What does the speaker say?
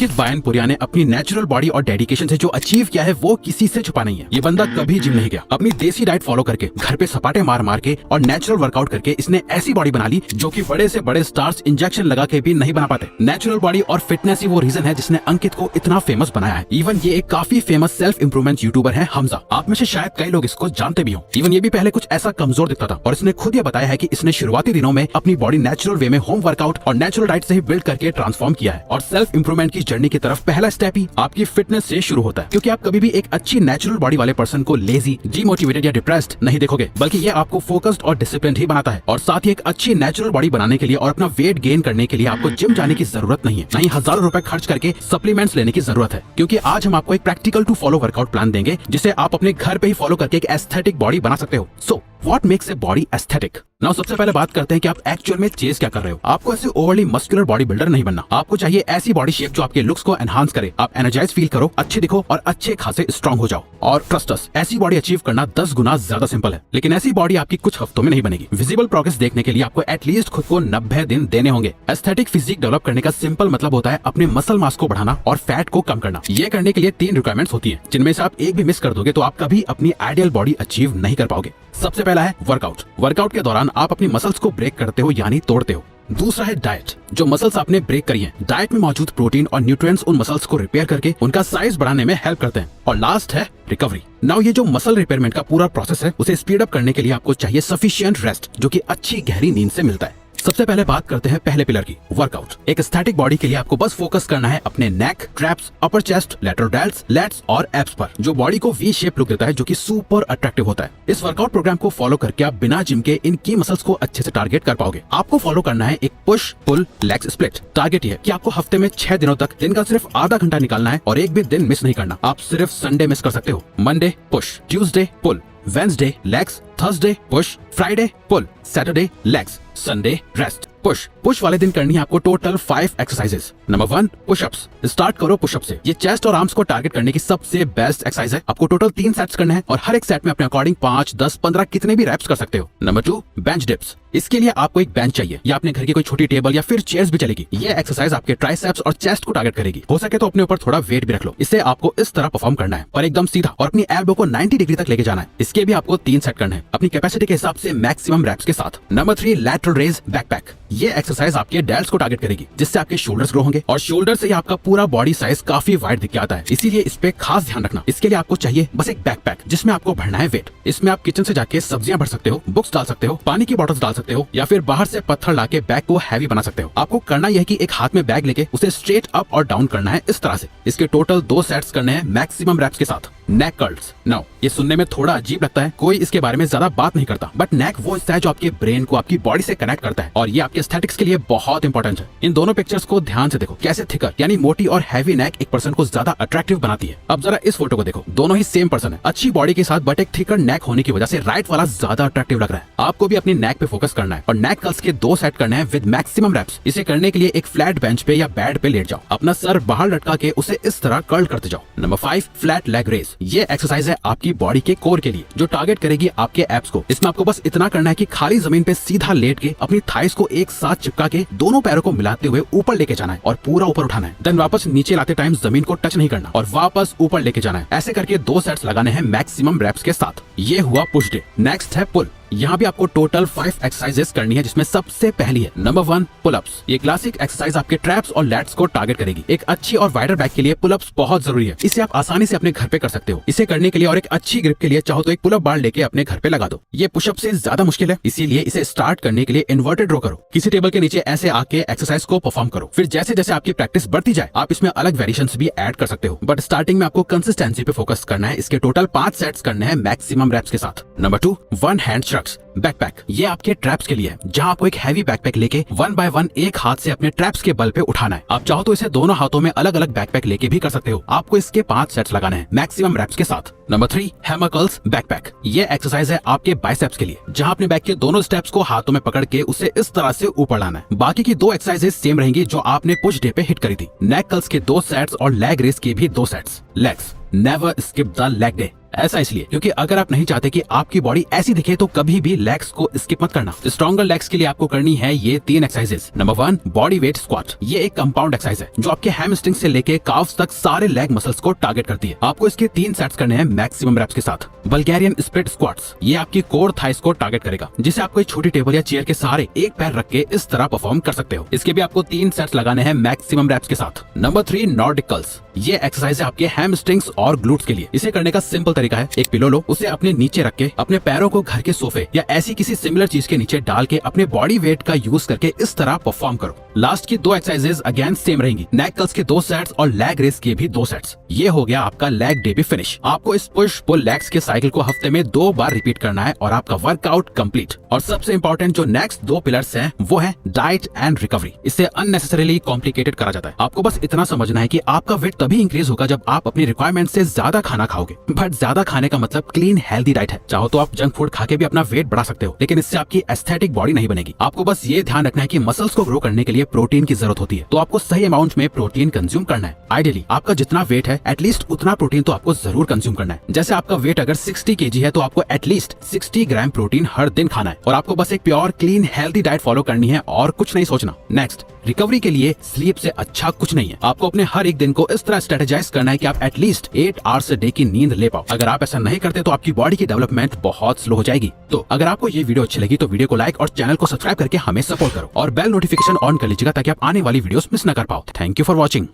अंकित बायनपुरिया ने अपनी natural body और डेडिकेशन से जो अचीव किया है वो किसी से छुपा नहीं है। ये बंदा कभी जिम नहीं गया, अपनी देसी डाइट फॉलो करके घर पे सपाटे मार मार के और नेचुरल वर्कआउट करके इसने ऐसी बॉडी बना ली जो कि बड़े से बड़े स्टार्स इंजेक्शन लगा के भी नहीं बना पाते। नेचुरल बॉडी और फिटनेस ही वो रीजन है जिसने अंकित को इतना फेमस बनाया है। इवन ये एक काफी फेमस सेल्फ इंप्रूवमेंट यूट्यूबर है हमजा। आप में से शायद कई लोग इसको जानते भी हो। इवन ये भी पहले कुछ ऐसा कमजोर दिखता था और इसने खुद ये बताया है कि इसने शुरुआती दिनों में अपनी बॉडी नेचुरल वे में होम वर्कआउट और नेचुरल डाइट से ही बिल्ड करके ट्रांसफॉर्म किया है। और सेल्फ इंप्रूवमेंट की जर्नी की तरफ पहला स्टेप ही आपकी फिटनेस से शुरू होता है, क्योंकि आप कभी भी एक अच्छी नेचुरल बॉडी वाले पर्सन को लेजी, डीमोटिवेटेड या डिप्रेस्ड नहीं देखोगे, बल्कि ये आपको फोकस्ड और डिसिप्लिन ही बनाता है। और साथ ही एक अच्छी नेचुरल बॉडी बनाने के लिए और अपना वेट गेन करने के लिए आपको जिम जाने की जरूरत नहीं है, नहीं हजारों रुपए खर्च करके सप्लीमेंट्स लेने की जरूरत है। क्योंकि आज हम आपको एक practical to follow workout plan देंगे जिसे आप अपने घर पे ही फॉलो करके एक एस्थेटिक बॉडी बना सकते हो। So what makes a body aesthetic? Now सबसे पहले बात करते हैं कि आप एक्चुअल में चेज क्या कर रहे हो। आपको ऐसे ओवरली मस्कुलर बॉडी बिल्डर नहीं बनना। आपको चाहिए ऐसी बॉडी शेप जो आपके लुक्स को एनहांस करे, आप एनर्जाइज फील करो, अच्छे दिखो और अच्छे खासे स्ट्रॉन्ग हो जाओ। और ट्रस्ट अस, ऐसी बॉडी अचीव करना 10 गुना ज्यादा सिंपल है, लेकिन ऐसी बॉडी आपकी कुछ हफ्तों में नहीं बनेगी। विजिबल प्रोग्रेस देखने के लिए आपको एटलीस्ट खुद को 90 दिन देने होंगे। एस्थेटिक फिजिक डेवलप करने का सिंपल मतलब होता है अपने मसल मास को बढ़ाना और फैट को कम करना। ये करने के लिए 3 रिक्वायरमेंट्स होती है, जिनमें से आप एक भी मिस कर दोगे तो आप कभी अपनी आइडियल बॉडी अचीव नहीं कर पाओगे। सबसे पहला है वर्कआउट। वर्कआउट के दौरान आप अपनी मसल्स को ब्रेक करते हो यानी तोड़ते हो। दूसरा है डाइट। जो मसल्स आपने ब्रेक करी हैं, डाइट में मौजूद प्रोटीन और न्यूट्रिएंट्स उन मसल्स को रिपेयर करके उनका साइज बढ़ाने में हेल्प करते हैं। और लास्ट है रिकवरी। नाउ ये जो मसल रिपेयरमेंट का पूरा प्रोसेस है उसे स्पीड अप करने के लिए आपको चाहिए सफिशिएंट रेस्ट, जो कि अच्छी गहरी नींद से मिलता है। सबसे पहले बात करते हैं पहले पिलर की, वर्कआउट। एक एस्थेटिक बॉडी के लिए आपको बस फोकस करना है अपने neck, traps, upper chest, lateral delts, lats और एब्स पर, जो बॉडी को वी शेप लुक देता है, जो कि सुपर अट्रैक्टिव होता है। इस वर्कआउट प्रोग्राम को फॉलो करके आप बिना जिम के इन की मसल्स को अच्छे से टारगेट कर पाओगे। आपको फॉलो करना है एक push pull legs split. Target ये है कि आपको हफ्ते में 6 दिनों तक दिन का सिर्फ आधा घंटा निकालना है और एक भी दिन मिस नहीं करना। आप सिर्फ संडे मिस कर सकते हो। Monday push, Tuesday pull, Wednesday legs, Thursday push, Friday pull, Saturday legs, Sunday rest. Push वाले दिन करनी है आपको total 5 exercises. Number 1 pushups. Start करो पुशअप से। ये चेस्ट और आर्म्स को टारगेट करने की सबसे बेस्ट एक्सरसाइज है। आपको टोटल 3 सेट्स करना है और हर एक सेट में अपने अकॉर्डिंग 5, 10, 15 कितने भी रैप्स कर सकते हो। Number 2 bench dips. इसके लिए आपको एक बेंच चाहिए या अपने घर की कोई छोटी टेबल या फिर चेयर्स भी चलेगी। ये एक्सरसाइज आपके ट्राइसेप्स और चेस्ट को टारगेट करेगी। हो सके तो अपने ऊपर थोड़ा वेट भी रख लो। इससे आपको इस तरह परफॉर्म करना है और एकदम सीधा, और अपनी एल्बो को 90 डिग्री तक लेके जाना है। इसके भी आपको 3 सेट करना है अपनी कैपेसिटी के हिसाब से मैक्सिमम रैप्स के साथ। Number 3 lateral raise backpack. ये एक्सरसाइज आपके डेल्ट्स को टारगेट करेगी, जिससे आपके शोल्डर्स ग्रो होंगे और शोल्डर से ही आपका पूरा बॉडी साइज काफी वाइड दिख के आता है। इसीलिए इस पे खास ध्यान रखना। इसके लिए आपको चाहिए बस एक बैकपैक जिसमें आपको भरना है वेट। इसमें आप किचन से जाके सब्जियां भर सकते हो, बुक्स डाल सकते हो, पानी की बॉटल्स डाल सकते हो या फिर बाहर से पत्थर लाके बैग को हैवी बना सकते हो। आपको करना यह है कि एक हाथ में बैग लेके उसे स्ट्रेट अप और डाउन करना है इस तरह से। इसके टोटल 2 सेट्स करने हैं मैक्सिमम रैप्स के साथ। नेक कर्ल्स। नाउ ये सुनने में थोड़ा अजीब लगता है, कोई इसके बारे में ज्यादा बात नहीं करता, बट नेक वो हिस्सा है जो आपके ब्रेन को आपकी बॉडी से कनेक्ट करता है और ये आपके एस्थेटिक्स के लिए बहुत इंपॉर्टेंट है। इन दोनों पिक्चर्स को ध्यान से देखो, कैसे थिकर यानी मोटी और हैवी नेक एक पर्सन को ज्यादा अट्रैक्टिव बनाती है। अब जरा इस फोटो को देखो, दोनों ही सेम पर्सन है, अच्छी बॉडी के साथ, बट एक थिकर नेक होने की वजह से राइट वाला ज्यादा अट्रैक्टिव लग रहा है। आपको भी अपनी नेक पे फोकस करना है और नेक कर्ल्स के 2 सेट करने हैं विद मैक्सिमम रैप्स। इसे करने के लिए एक फ्लैट बेंच पे या बेड पे लेट जाओ, अपना सर बाहर लटका के उसे इस तरह कर्ल करते जाओ। Number 5 flat leg raise. ये एक्सरसाइज है आपकी बॉडी के कोर के लिए, जो टारगेट करेगी आपके एब्स को। इसमें आपको बस इतना करना है कि खाली जमीन पे सीधा लेट के अपनी थाइस को एक साथ चिपका के दोनों पैरों को मिलाते हुए ऊपर लेके जाना है और पूरा ऊपर उठाना है। देन वापस नीचे लाते टाइम जमीन को टच नहीं करना और वापस ऊपर लेके जाना है। ऐसे करके 2 सेट्स लगाने हैं मैक्सिमम रैप्स के साथ। ये हुआ पुश डे। नेक्स्ट है पुल। यहाँ भी आपको टोटल 5 एक्सरसाइजेस करनी है, जिसमें सबसे पहली है नंबर 1 पुलअप्स। ये क्लासिक एक्सरसाइज आपके ट्रैप्स और लैट्स को टारगेट करेगी। एक अच्छी और वाइडर बैक के लिए पुलअप्स बहुत जरूरी है। इसे आप आसानी से अपने घर पे कर सकते हो। इसे करने के लिए और एक अच्छी ग्रिप के लिए चाहो तो एक पुलअप बार लेके अपने घर पे लगा दो। ये पुशअप से ज्यादा मुश्किल है, इसीलिए इसे स्टार्ट करने के लिए इन्वर्टेड रो करो। किसी टेबल के नीचे ऐसे आके एक्सरसाइज को परफॉर्म करो। फिर जैसे जैसे आपकी प्रैक्टिस बढ़ती जाए आप इसमें अलग वेरिएशंस भी ऐड कर सकते हो, बट स्टार्टिंग में आपको कंसिस्टेंसी पे फोकस करना है। इसके टोटल 5 सेट्स करने हैं मैक्सिमम रैप्स के साथ। Number 2 one hand shrugs backpack. ये आपके ट्रैप्स के लिए है, जहां आपको एक हैवी बैकपैक लेके 1 बाय 1 एक हाथ से अपने ट्रैप्स के बल पे उठाना है। आप चाहो तो इसे दोनों हाथों में अलग अलग बैकपैक लेके भी कर सकते हो। आपको इसके 5 सेट्स लगाने हैं मैक्सिमम रैप्स के साथ। Number 3 hammer curls backpack. ये एक्सरसाइज है आपके बाइसेप्स के लिए, जहां अपने बैक के दोनों स्टेप्स को हाथों में पकड़ के उसे इस तरह से ऊपर लाना है। बाकी की 2 एक्सरसाइजेस सेम रहेंगी जो आपने पुश डे पे हिट करी थी। नेक कर्ल्स के 2 सेट्स और लेग रेस के भी 2 sets. Legs never skip the leg day. ऐसा इसलिए क्योंकि अगर आप नहीं चाहते कि आपकी बॉडी ऐसी दिखे तो कभी भी लेग्स को स्किप मत करना। स्ट्रॉन्गर लेग्स के लिए आपको करनी है ये 3 exercises. Number 1, body weight squat. ये एक कंपाउंड एक्सरसाइज है जो आपके हैमस्ट्रिंग से लेके काफ्स तक सारे लेग मसल्स को टारगेट करती है। आपको इसके 3 सेट्स करने हैं मैक्सिमम रेप्स के साथ। बल्गेरियन स्प्लिट स्क्वाट्स, ये आपकी कोर थाइस को टारगेट करेगा, जिसे आप कोई छोटी टेबल या चेयर के सहारे एक पैर रख के इस तरह परफॉर्म कर सकते हो। इसके भी आपको 3 सेट्स लगाने हैं मैक्सिमम रेप्स के साथ। Number 3, Nordic curls. ये एक्सरसाइज है आपके हैमस्ट्रिंग्स और ग्लूट्स के लिए। इसे करने का सिंपल तरीका है, एक पिलो लो, उसे अपने नीचे रख के अपने पैरों को घर के सोफे या ऐसी किसी सिमिलर चीज के नीचे डाल के अपने बॉडी वेट का यूज करके इस तरह परफॉर्म करो। लास्ट की 2 एक्सरसाइजेस अगेन सेम रहेंगी, नेक कर्ल्स के 2 सेट्स और लेग रेस के भी 2 सेट्स। ये हो गया आपका लेग डे भी फिनिश। आपको इस पुश पुल लेग्स के साइकिल को हफ्ते में 2 बार रिपीट करना है और आपका वर्कआउट कंप्लीट। और सबसे इंपॉर्टेंट जो नेक्स्ट 2 पिलर्स हैं वो है डाइट एंड रिकवरी। इससे अननेसेसरीली कॉम्प्लिकेटेड करा जाता है। आपको बस इतना समझना है कि आपका वेट तभी इंक्रीज होगा जब आप अपनी रिक्वायरमेंट से ज्यादा खाना खाओगे। बट ज्यादा खाने का मतलब क्लीन हेल्दी डाइट है। चाहो तो आप जंक फूड खा के भी अपना वेट बढ़ा सकते हो, लेकिन इससे आपकी एस्थेटिक बॉडी नहीं बनेगी। आपको बस ये ध्यान रखना है कि मसल्स को ग्रो करने के लिए प्रोटीन की जरूरत होती है, तो आपको सही अमाउंट में प्रोटीन कंज्यूम करना है। आइडियली आपका जितना वेट है एटलीस्ट उतना प्रोटीन तो आपको जरूर कंज्यूम करना है। जैसे आपका वेट अगर 60 kg है तो आपको एटलीस्ट 60 ग्राम प्रोटीन हर दिन खाना है और आपको बस एक pure clean healthy diet follow करनी है और कुछ नहीं सोचना। नेक्स्ट, रिकवरी के लिए स्लीप से अच्छा कुछ नहीं है। आपको अपने हर एक दिन को इस तरह स्ट्रेटेजाइज करना है कि आप एटलीस्ट 8 आवर्स डे की नींद ले पाओ। अगर आप ऐसा नहीं करते तो आपकी बॉडी की डेवलपमेंट बहुत स्लो हो जाएगी। तो अगर आपको ये वीडियो अच्छी लगी तो वीडियो को लाइक और चैनल को सब्सक्राइब करके हमें सपोर्ट करो और बेल नोटिफिकेशन ऑन कर लीजिएगा ताकि आप आने वाली वीडियोस मिस न कर पाओ। Thank you for watching.